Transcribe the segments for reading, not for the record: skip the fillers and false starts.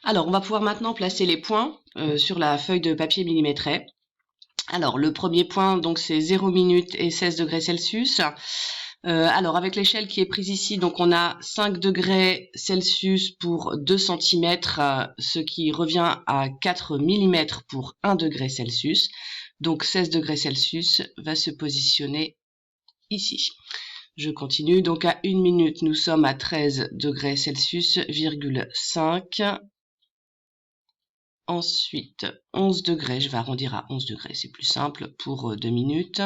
Alors, on va pouvoir maintenant placer les points sur la feuille de papier millimétré. Alors, le premier point, donc c'est 0 minutes et 16 degrés Celsius. Alors, avec l'échelle qui est prise ici, donc on a 5 degrés Celsius pour 2 cm, ce qui revient à 4 mm pour 1 degré Celsius. Donc, 16 degrés Celsius va se positionner ici. Je continue, donc à 1 minute, nous sommes à 13 degrés Celsius, 5. Ensuite, 11 degrés, je vais arrondir à 11 degrés, c'est plus simple pour 2 minutes.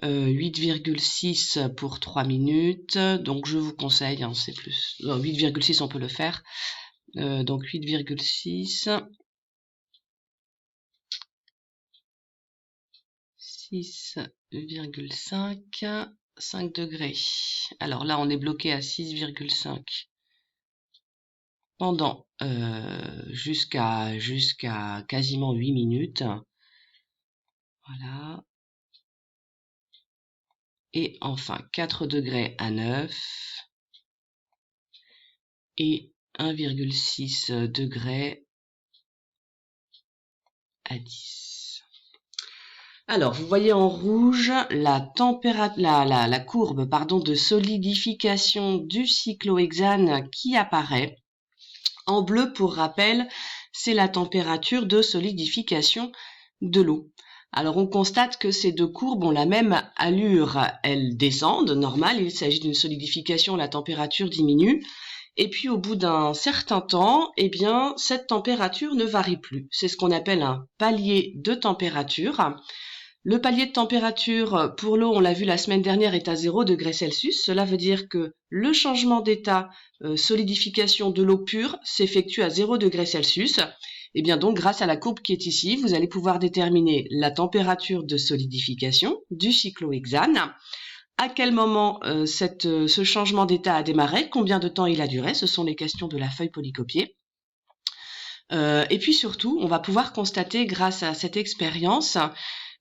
8,6 pour 3 minutes, donc je vous conseille, hein, c'est plus... 8,6 on peut le faire, donc 8,6, 6,5, 5 degrés. Alors là, on est bloqué à 6,5 pendant jusqu'à quasiment 8 minutes. Voilà. Et enfin 4 degrés à 9 et 1,6 degrés à 10. Alors, vous voyez en rouge la courbe de solidification du cyclohexane qui apparaît. En bleu, pour rappel, c'est la température de solidification de l'eau. Alors, on constate que ces deux courbes ont la même allure. Elles descendent, normal, il s'agit d'une solidification, la température diminue. Et puis, au bout d'un certain temps, eh bien, cette température ne varie plus. C'est ce qu'on appelle un palier de température. Le palier de température pour l'eau, on l'a vu la semaine dernière, est à 0 degré Celsius. Cela veut dire que le changement d'état solidification de l'eau pure s'effectue à 0 degré Celsius. Et bien donc, grâce à la courbe qui est ici, vous allez pouvoir déterminer la température de solidification du cyclohexane, à quel moment ce changement d'état a démarré, combien de temps il a duré, ce sont les questions de la feuille polycopiée. Et puis surtout, on va pouvoir constater grâce à cette expérience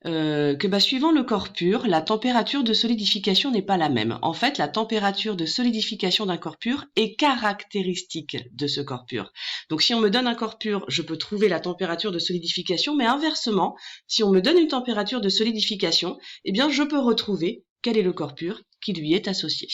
que suivant le corps pur, la température de solidification n'est pas la même. En fait, la température de solidification d'un corps pur est caractéristique de ce corps pur. Donc si on me donne un corps pur, je peux trouver la température de solidification, mais inversement, si on me donne une température de solidification, eh bien je peux retrouver quel est le corps pur qui lui est associé.